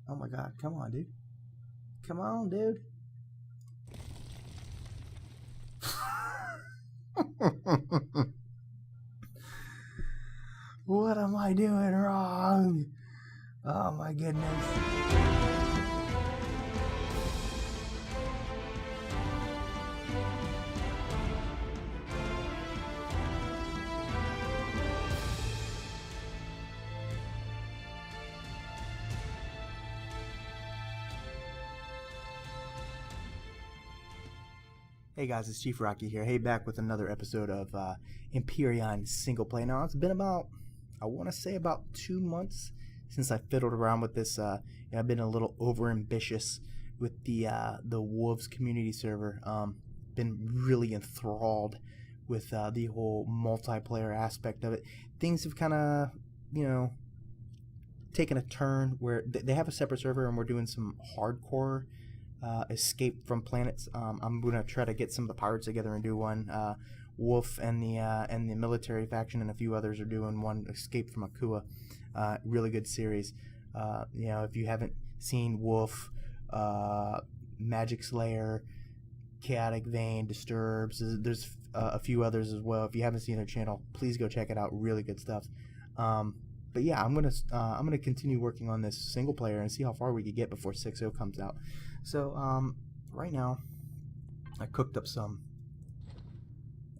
Oh my god, come on, dude. Come on, dude. What am I doing wrong? Oh my goodness. Hey guys, it's Chief Rocky here. Hey, back with another episode of Empyrion single play. Now, it's been about, I want to say about 2 months since I fiddled around with this. I've been a little over ambitious with the Wolves community server. Been really enthralled with the whole multiplayer aspect of it. Things have kind of, taken a turn where they have a separate server and we're doing some hardcore escape from planets. I'm gonna try to get some of the pirates together and do one. Wolf and the military faction and a few others are doing one, escape from Auka. Really good series. If you haven't seen Wolf, Magic Slayer, Chaotic Vein, Disturbs, there's a few others as well. If you haven't seen their channel, please go check it out. Really good stuff. But yeah, I'm gonna continue working on this single player and see how far we can get before 6.0 comes out. So right now, I cooked up some.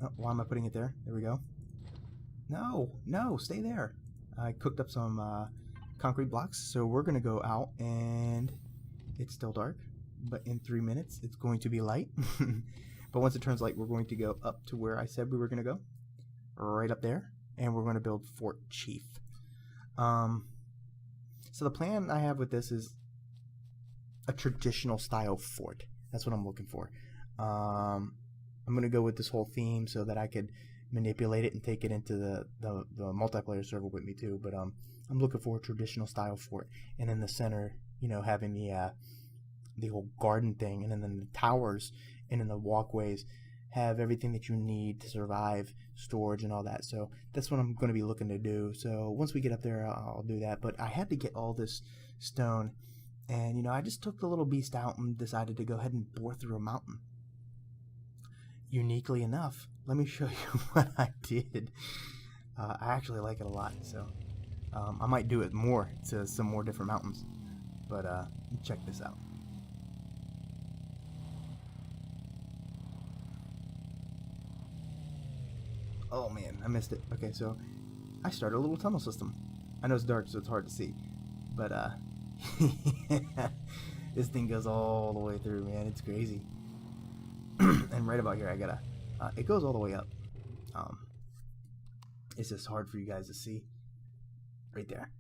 Oh, why am I putting it there? There we go. No, stay there. I cooked up some concrete blocks. So we're gonna go out, and it's still dark, but in 3 minutes it's going to be light. But once it turns light, we're going to go up to where I said we were gonna go, right up there, and we're going to build Fort Chief. So the plan I have with this is a traditional style fort. That's what I'm looking for. I'm going to go with this whole theme so that I could manipulate it and take it into the multiplayer server with me too. But I'm looking for a traditional style fort, and in the center, having the whole garden thing, and then the towers and in the walkways have everything that you need to survive, storage and all that. So that's what I'm going to be looking to do. So once we get up there, I'll do that. But I had to get all this stone, and I just took the little beast out and decided to go ahead and bore through a mountain. Uniquely enough, let me show you what I did. I actually like it a lot, so I might do it more to some more different mountains. But check this out. Oh man, I missed it. Okay, so I started a little tunnel system. I know it's dark, so it's hard to see, but this thing goes all the way through, man. It's crazy. And right about here, I gotta. It goes all the way up. It's just hard for you guys to see. Right there.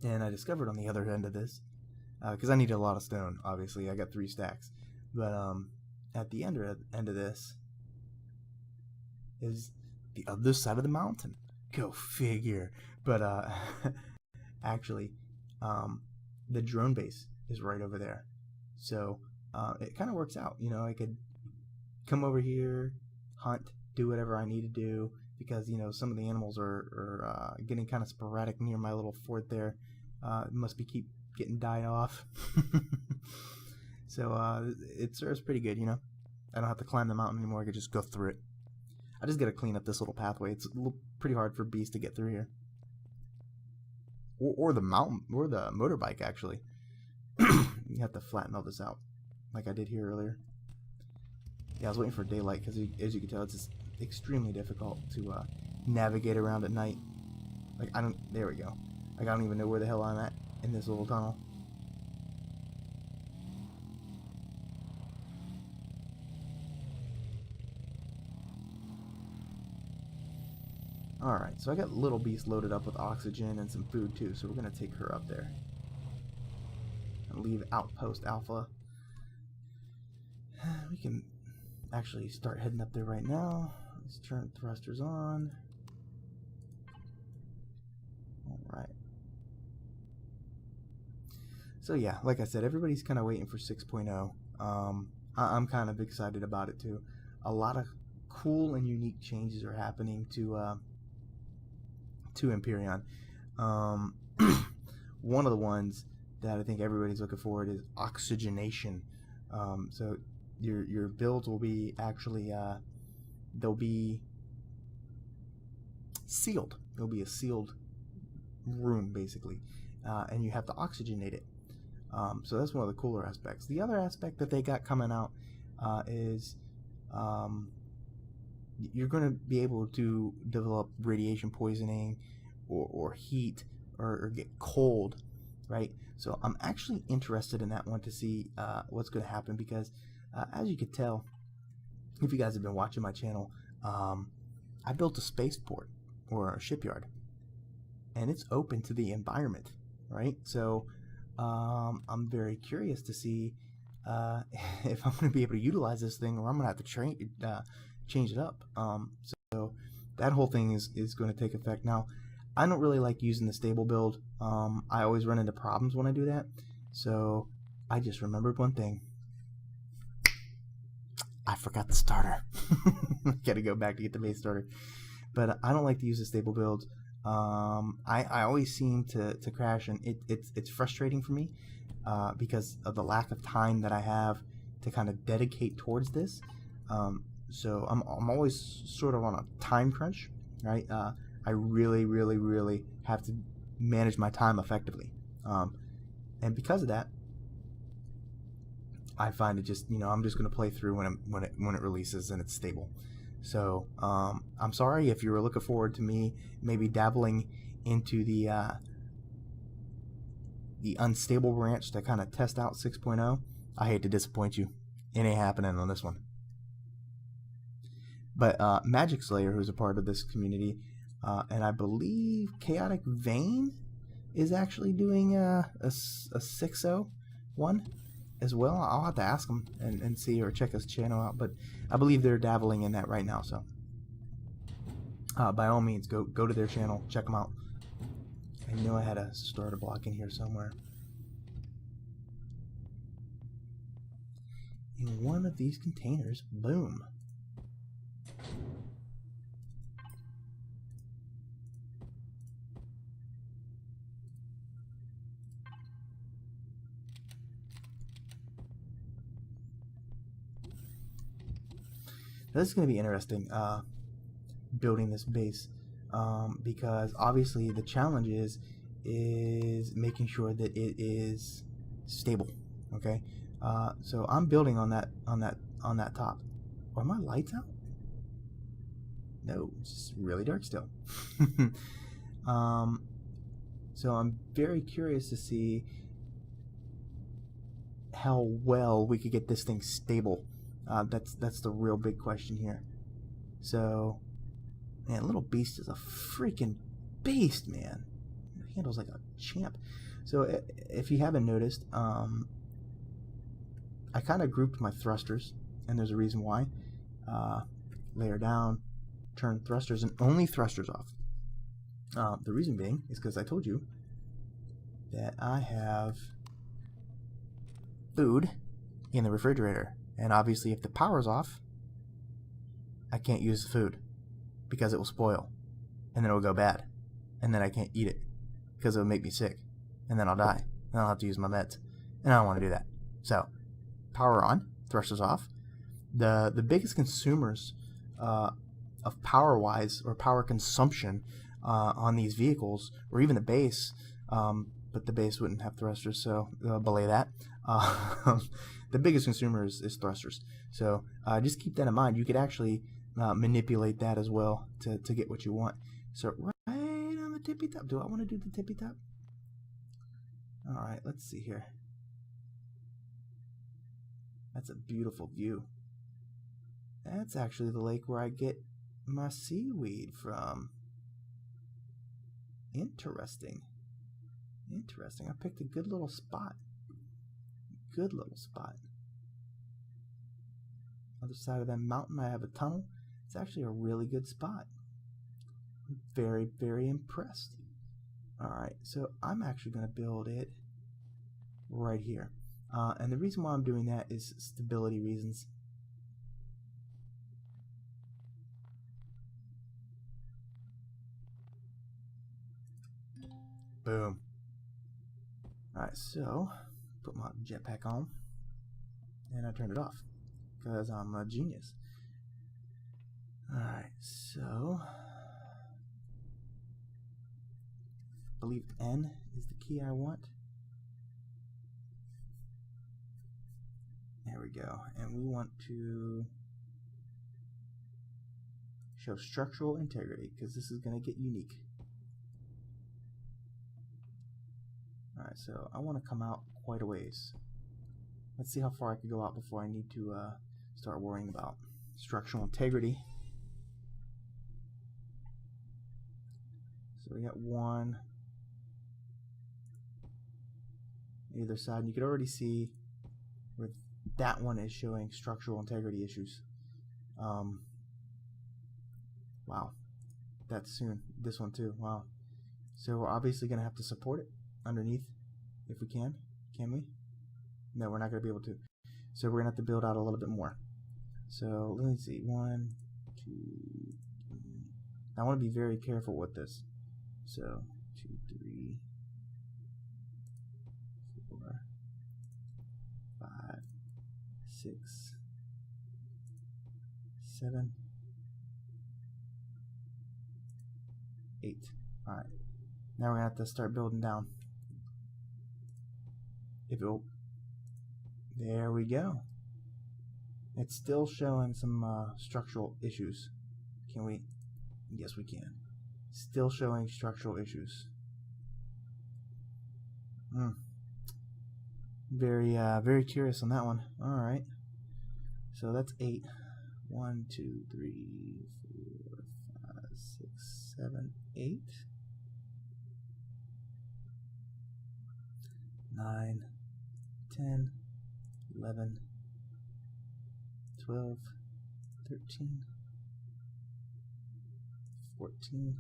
And I discovered on the other end of this, because I needed a lot of stone. Obviously, I got 3 stacks. But at the end of this is the other side of the mountain. Go figure. But actually, the drone base is right over there. So it kind of works out. I could come over here, hunt, do whatever I need to do, because some of the animals are getting kind of sporadic near my little fort there. It must be keep getting died off. So it serves pretty good. I don't have to climb the mountain anymore. I could just go through it. I just gotta clean up this little pathway. It's pretty hard for beasts to get through here, or the mountain, or the motorbike. Actually, you have to flatten all this out, like I did here earlier. Yeah, I was waiting for daylight because, as you can tell, it's just extremely difficult to navigate around at night. Like there we go. Like I don't even know where the hell I'm at in this little tunnel. Alright, so I got Little Beast loaded up with oxygen and some food too, so we're going to take her up there. And leave Outpost Alpha. We can actually start heading up there right now. Let's turn thrusters on. Alright. So yeah, like I said, everybody's kind of waiting for 6.0. I'm kind of excited about it too. A lot of cool and unique changes are happening to Empyrion. one of the ones that I think everybody's looking forward is oxygenation. So your builds will be actually they'll be sealed. It'll be a sealed room basically, and you have to oxygenate it. So that's one of the cooler aspects. The other aspect that they got coming out is you're going to be able to develop radiation poisoning or heat or get cold, right? So I'm actually interested in that one to see what's going to happen, because as you could tell, if you guys have been watching my channel, I built a spaceport or a shipyard, and it's open to the environment, right? So I'm very curious to see if I'm going to be able to utilize this thing, or I'm going to have to change it up. So that whole thing is going to take effect. Now, I don't really like using the stable build. I always run into problems when I do that. So I just remembered one thing. I forgot the starter. Got to go back to get the base starter. But I don't like to use the stable builds. I always seem to crash, and it's frustrating for me because of the lack of time that I have to kind of dedicate towards this. So I'm always sort of on a time crunch, right? I really have to manage my time effectively, and because of that, I find it just, I'm just going to play through when it releases and it's stable. So I'm sorry if you were looking forward to me maybe dabbling into the unstable branch to kind of test out 6.0. I hate to disappoint you. It ain't happening on this one. But Magic Slayer, who's a part of this community, and I believe Chaotic Vein is actually doing a 6.0 one as well. I'll have to ask him and see, or check his channel out, but I believe they're dabbling in that right now. So by all means, go to their channel, check them out. I know I had a starter block in here somewhere. In one of these containers, boom. This is going to be interesting, building this base, because obviously the challenge is making sure that it is stable. Okay, so I'm building on that top. Are my lights out? No, it's just really dark still. So I'm very curious to see how well we could get this thing stable. That's the real big question here. So, man, Little Beast is a freaking beast, man. It handles like a champ. So, if you haven't noticed, I kind of grouped my thrusters, and there's a reason why. Layer down, turn thrusters, and only thrusters off. The reason being is because I told you that I have food in the refrigerator. And obviously, if the power's off, I can't use the food because it will spoil, and then it will go bad, and then I can't eat it because it will make me sick, and then I'll die, and I'll have to use my meds, and I don't want to do that. So, power on, thrusters off. The biggest consumers of power-wise or power consumption on these vehicles, or even the base, but the base wouldn't have thrusters, so belay that. The biggest consumer is thrusters. So just keep that in mind. You could actually manipulate that as well to get what you want. So right on the tippy top. Do I want to do the tippy top? All right, let's see here. That's a beautiful view. That's actually the lake where I get my seaweed from. Interesting. Interesting. I picked a good little spot. Good little spot. Other side of that mountain, I have a tunnel. It's actually a really good spot. I'm very impressed. Alright, so I'm actually going to build it right here. And the reason why I'm doing that is stability reasons. Boom. Alright, so put my jetpack on, and I turned it off because I'm a genius. Alright, so I believe N is the key I want. There we go. And we want to show structural integrity because this is going to get unique. Alright, so I want to come out quite a ways. Let's see how far I can go out before I need to start worrying about structural integrity. So we got one either side, and you can already see where that one is showing structural integrity issues. Wow, that's soon. This one too. Wow. So we're obviously going to have to support it underneath if we can. Can we? No, we're not going to be able to. So we're going to have to build out a little bit more. So let me see. 1, 2, 3. I want to be very careful with this. So 2, 3, 4, 5, 6, 7, 8. Alright. Now we're going to have to start building down. There we go. It's still showing some structural issues. Can we? Yes, we can. Still showing structural issues. Very curious on that one. Alright. So that's 8. 1, 2, 3, 4, 5, 6, 7, 8. 9, 10, 11, 12, 13, 14,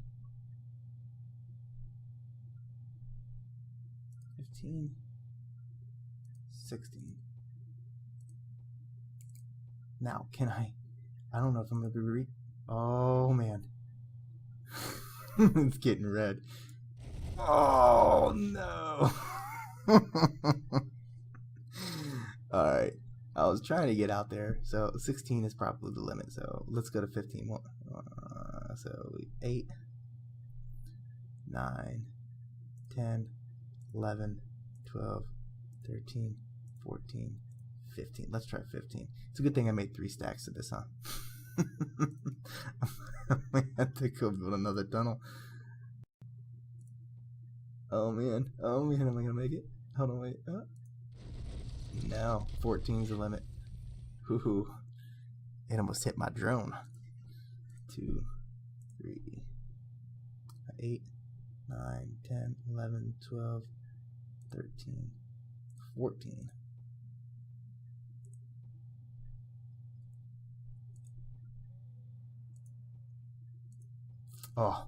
15, 16. Now, can I don't know if I'm going to be oh, man. It's getting red. Oh, no. Alright, I was trying to get out there. So 16 is probably the limit, so let's go to 15. So 8, 9, 10, 11, 12, 13, 14, 15. Let's try 15. It's a good thing I made 3 stacks of this, huh? I have to go build another tunnel. Oh man, am I gonna make it? Hold on, wait. No, 14 is the limit. Hoo-hoo. It almost hit my drone. 2, 3, 8, 9, 10, 11, 12, 13, 14. Oh,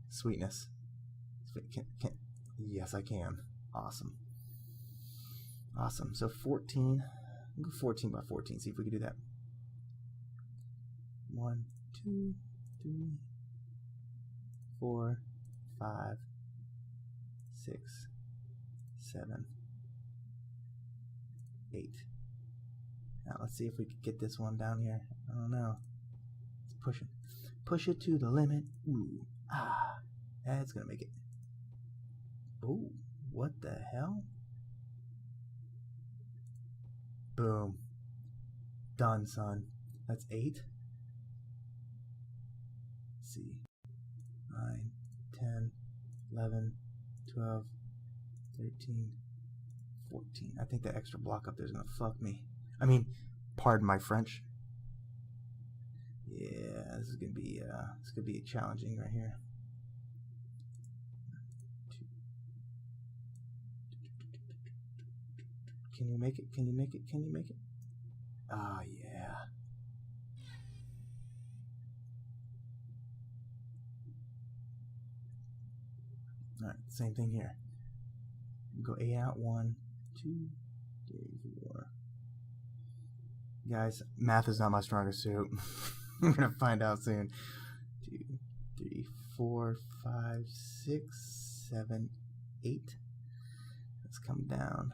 sweetness. Yes, I can. Awesome. So 14. Go 14 by 14. See if we can do that. 1, 2, 3, 4, 5, 6, 7, 8. Now let's see if we can get this one down here. I don't know. Let's push it. Push it to the limit. Ooh. That's gonna make it. Ooh, what the hell? Boom. Done, son. That's 8. Let's see. 9, 10, 11, 12, 13, 14. I think that extra block up there is gonna fuck me. I mean, pardon my French. Yeah, this is gonna be challenging right here. Can you make it? Can you make it? Can you make it? Oh, yeah. Alright, same thing here. Go 8 out. 1, 2, 3, 4. Guys, math is not my strongest suit. We're gonna find out soon. 2, 3, 4, 5, 6, 7, 8. come down.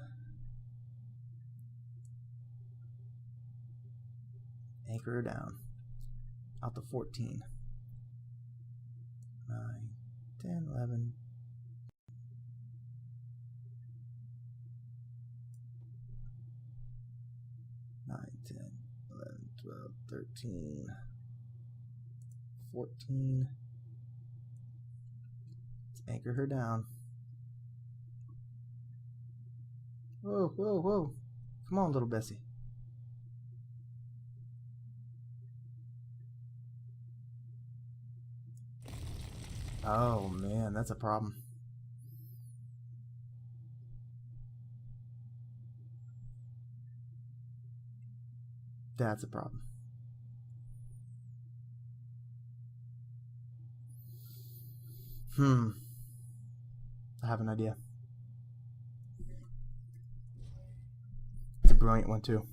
Anchor her down. Out to 14. 9, 10, 11. 9, 10, 11, 12, 13, 14. Let's anchor her down. Whoa, whoa, whoa. Come on, little Bessie. Oh, man, that's a problem. That's a problem. I have an idea. It's a brilliant one, too.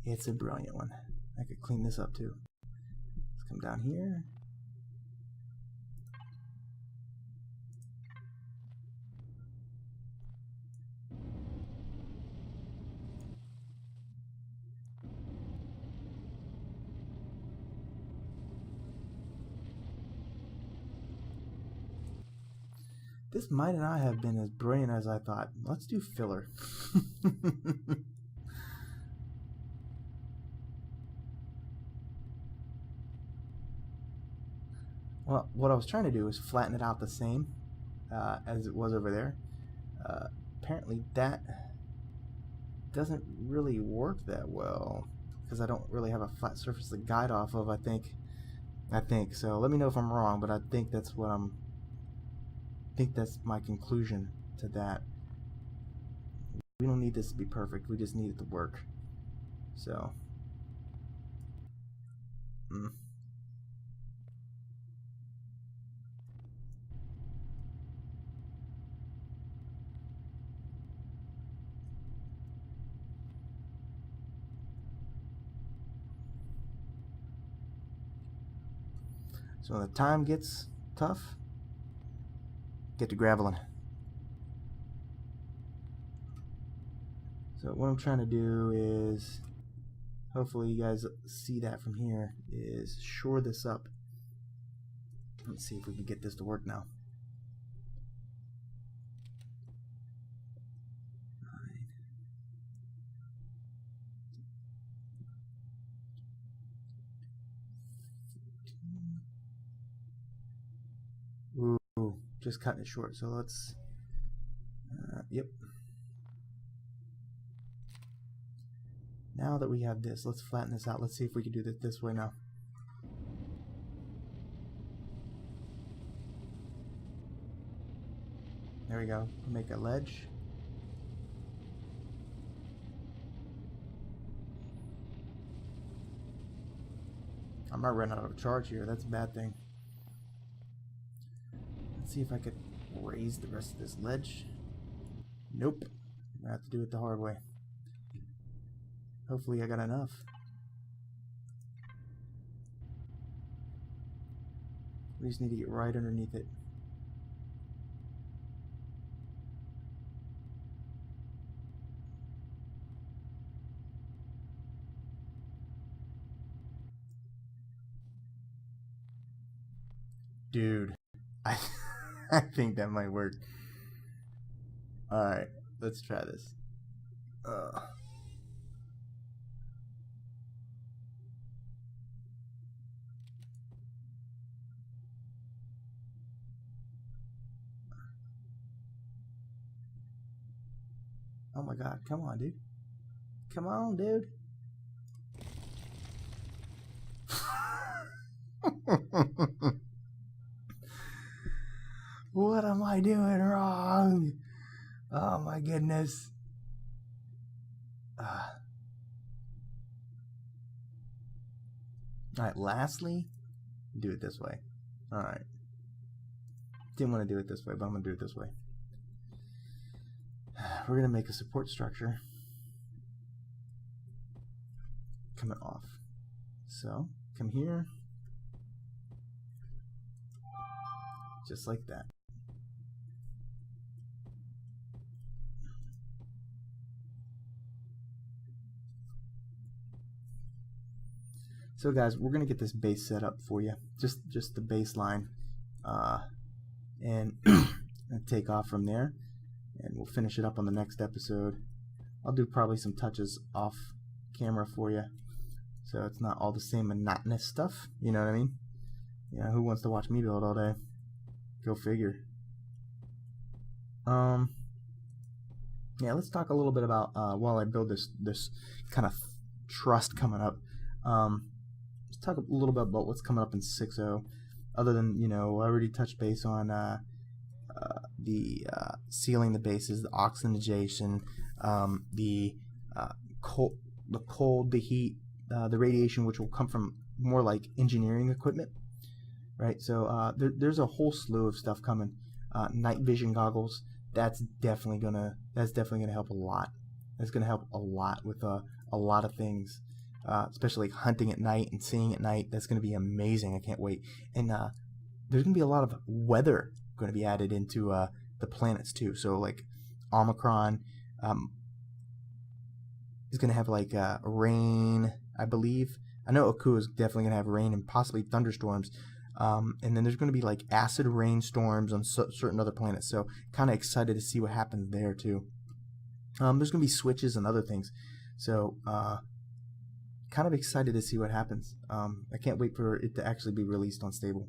It's a brilliant one. I could clean this up, too. Let's come down here. This might not have been as brilliant as I thought. Let's do filler. Well, what I was trying to do is flatten it out the same as it was over there. Apparently that doesn't really work that well because I don't really have a flat surface to guide off of, I think so. Let me know if I'm wrong, but I think that's what I think that's my conclusion to that. We don't need this to be perfect, we just need it to work. So So when the time gets tough, get to graveling. So what I'm trying to do is, hopefully you guys see that from here, is shore this up. Let's see if we can get this to work now. Ooh, just cutting it short. So let's, yep. Now that we have this, let's flatten this out. Let's see if we can do this this way now. There we go. Make a ledge. I might run out of charge here. That's a bad thing. Let's see if I could raise the rest of this ledge. Nope. I'm gonna have to do it the hard way. Hopefully I got enough. We just need to get right underneath it. Dude, I think that might work. Alright, let's try this. Oh my god, come on, dude. Come on, dude. What am I doing wrong? Oh my goodness. Alright, lastly, do it this way. Alright. Didn't want to do it this way, but I'm going to do it this way. We're going to make a support structure coming off. So, come here. Just like that. So guys, we're gonna get this base set up for you, just the baseline, and take off from there, and we'll finish it up on the next episode. I'll do probably some touches off camera for you, so it's not all the same monotonous stuff. You know what I mean? Yeah, who wants to watch me build all day? Go figure. Yeah, let's talk a little bit about while I build this kind of trust coming up. Let's talk a little bit about what's coming up in 6.0. Other than, you know, I already touched base on the sealing the bases, the oxygenation, the cold, the heat, the radiation, which will come from more like engineering equipment, right? So there's a whole slew of stuff coming. Night vision goggles. That's definitely gonna help a lot. That's gonna help a lot with a lot of things, especially like hunting at night and seeing at night. That's gonna be amazing. I can't wait. And there's gonna be a lot of weather going to be added into the planets too. So like Omicron is going to have like rain, I believe. I know Auka is definitely going to have rain and possibly thunderstorms. And then there's going to be like acid rainstorms on certain other planets. So kind of excited to see what happens there too. There's going to be switches and other things. So kind of excited to see what happens. I can't wait for it to actually be released on stable.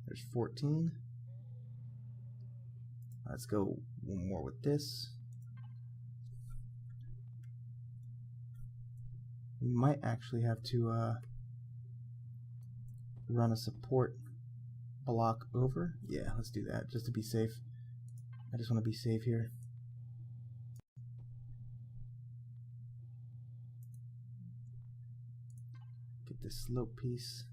There's 14. Let's go one more with this. We might actually have to run a support block over. Yeah, let's do that just to be safe. I just want to be safe here. Get this slope piece.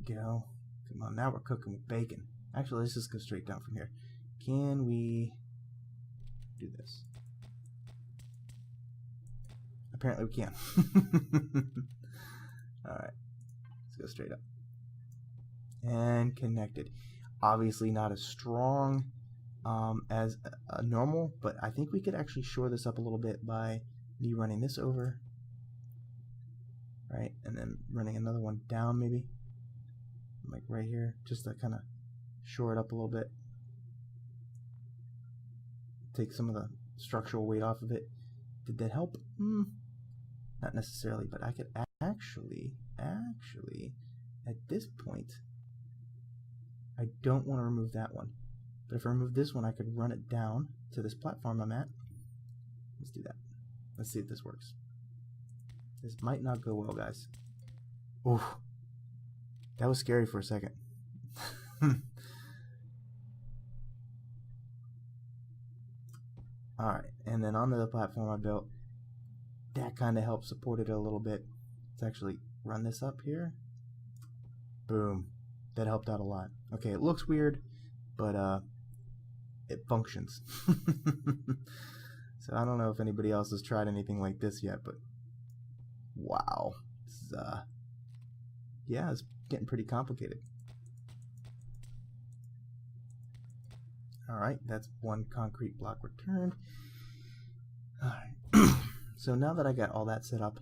Go. Come on, now we're cooking with bacon. Actually, let's just go straight down from here. Can we do this? Apparently we can. Alright, let's go straight up. And connected. Obviously not as strong as a normal, but I think we could actually shore this up a little bit by me running this over. Right, and then running another one down maybe. Like right here, just to kind of shore it up a little bit. Take some of the structural weight off of it. Did that help? Not necessarily, but I could actually, at this point, I don't want to remove that one. But if I remove this one, I could run it down to this platform I'm at. Let's do that. Let's see if this works. This might not go well, guys. Oof. That was scary for a second. Alright, and then onto the platform I built. That kind of helped support it a little bit. Let's actually run this up here. Boom. That helped out a lot. Okay, it looks weird, but it functions. So I don't know if anybody else has tried anything like this yet, but wow. It's, yeah, it's getting pretty complicated. Alright, that's one concrete block returned. Alright, so now that I got all that set up,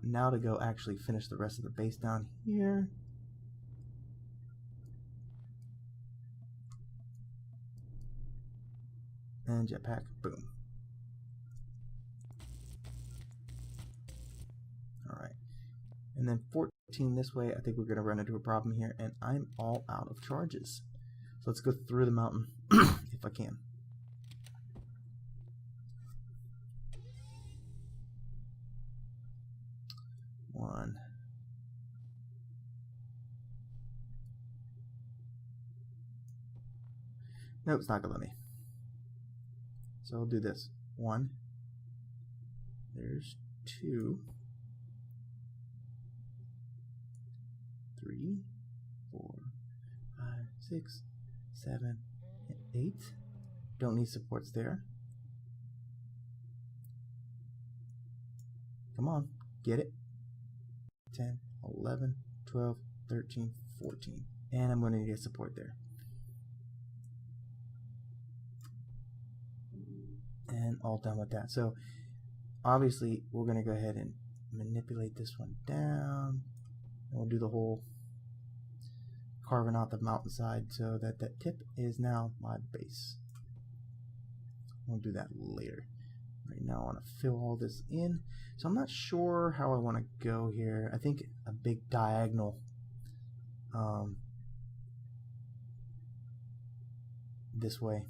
now to go actually finish the rest of the base down here. And jetpack, boom. Alright, and then 14 this way. I think we're going to run into a problem here, and I'm all out of charges. So let's go through the mountain if I can. One. Nope, it's not going to let me. So I'll do this. One. There's two. 3, 4, 5, 6, 7, and 8. Don't need supports there. Come on, get it. 10, 11, 12, 13, 14. And I'm going to need a support there. And all done with that. So obviously we're going to go ahead and manipulate this one down. And we'll do the whole carving out the mountainside so that that tip is now my base. We'll do that later. Right now I want to fill all this in. So I'm not sure how I want to go here. I think a big diagonal this way,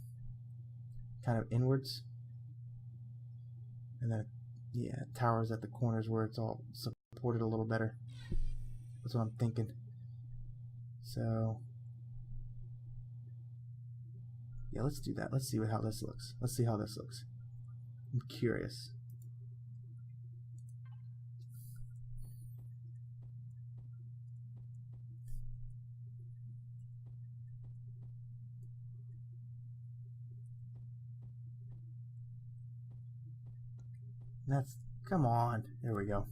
kind of inwards, and then yeah, towers at the corners where it's all supported a little better. That's what I'm thinking. So yeah, let's do that. Let's see how this looks. Let's see how this looks. I'm curious. That's, come on. There we go.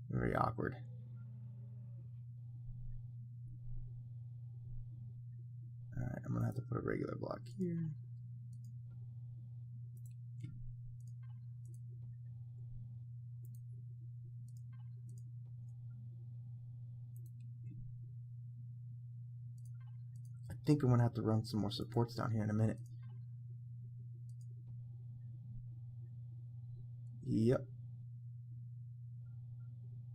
Very awkward. Alright, I'm going to have to put a regular block here. I think I'm going to have to run some more supports down here in a minute. Yep.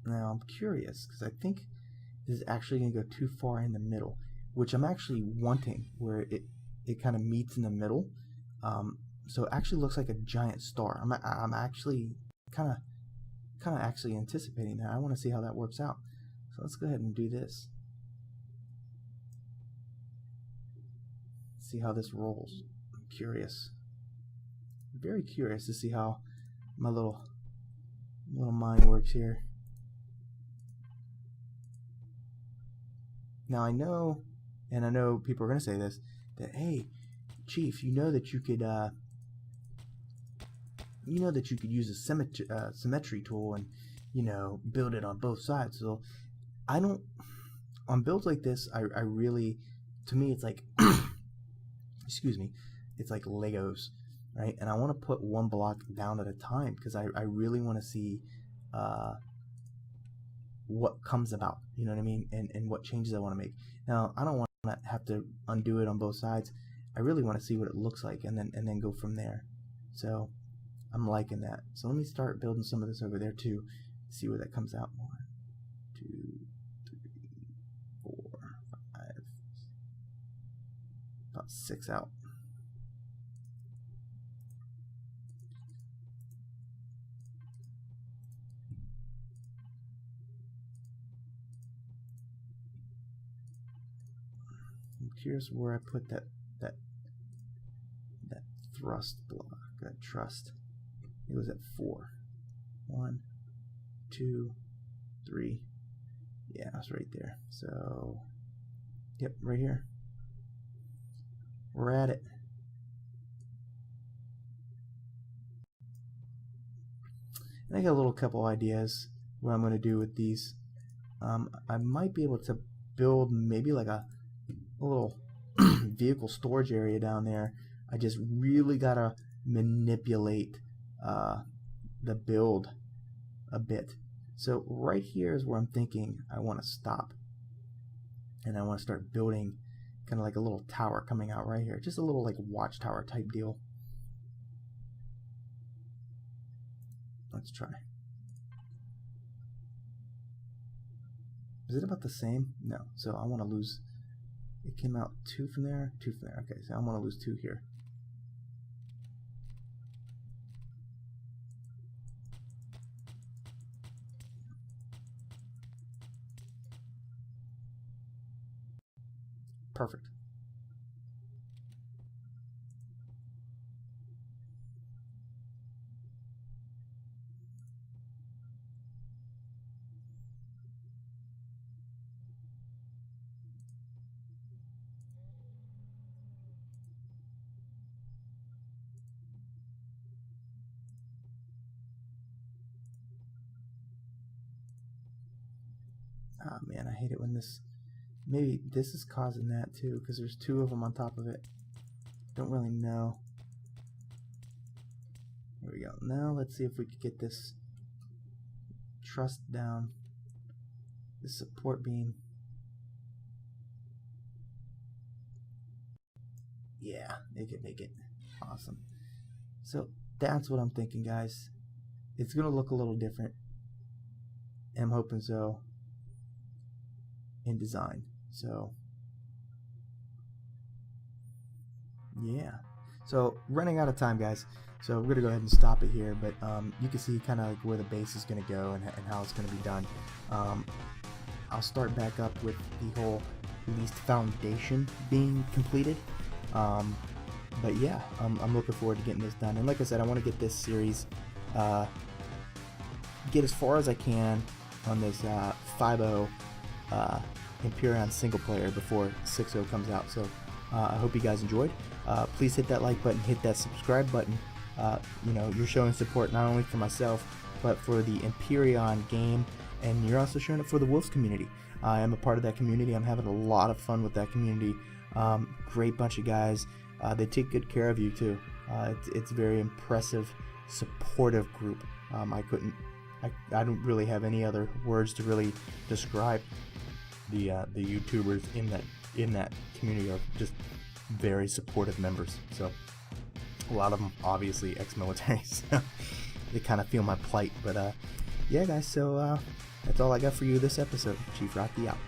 Now I'm curious because I think this is actually going to go too far in the middle, which I'm actually wanting, where it kind of meets in the middle. So it actually looks like a giant star. I'm actually kind of actually anticipating that. I want to see how that works out. So let's go ahead and do this. See how this rolls. I'm curious. Very curious to see how my little mind works here. Now I know, and I know people are going to say this, that hey, Chief, you know that you could use a symmetry tool and, you know, build it on both sides. So I don't, on builds like this, I really, to me it's like excuse me, it's like Legos, right? And I want to put one block down at a time because I really want to see what comes about, you know what I mean, and what changes I want to make. Now I don't want to have to undo it on both sides. I really want to see what it looks like and then go from there. So I'm liking that. So let me start building some of this over there too, see where that comes out. 1, 2, 3, 4, 5, about 6 out. I'm curious where I put that thrust block, that trust. It was at 4. 1, 2, 3. Yeah, it's right there. So, yep, right here. We're at it. And I got a little couple ideas what I'm going to do with these. I might be able to build maybe like a little vehicle storage area down there. I just really gotta manipulate the build a bit. So right here is where I'm thinking I want to stop, and I want to start building kind of like a little tower coming out right here, just a little like watchtower type deal. Let's try. Is it about the same? No. So I want to lose. It came out 2 from there, 2 from there. Okay, so I want to lose 2 here. Perfect. Ah, man, I hate it when this... Maybe this is causing that, too, because there's two of them on top of it. Don't really know. There we go. Now let's see if we could get this truss down. The support beam. Yeah, make it. Awesome. So that's what I'm thinking, guys. It's going to look a little different. I'm hoping so in design. So yeah. So running out of time, guys. So we're going to go ahead and stop it here. But you can see kind of like where the base is going to go and how it's going to be done. I'll start back up with the whole at least foundation being completed. But yeah, I'm looking forward to getting this done. And like I said, I want to get this series, get as far as I can on this 5.0 Empyrion single player before 6.0 comes out. So I hope you guys enjoyed. Please hit that like button, hit that subscribe button. You know, you're showing support not only for myself, but for the Empyrion game, and you're also showing it for the Wolves community. I am a part of that community. I'm having a lot of fun with that community. Great bunch of guys. They take good care of you too. It's a very impressive, supportive group. I don't really have any other words to really describe the YouTubers in that community. Are just very supportive members. So a lot of them obviously ex-military, so they kind of feel my plight. But yeah, guys. So that's all I got for you this episode. Chief Rocky out.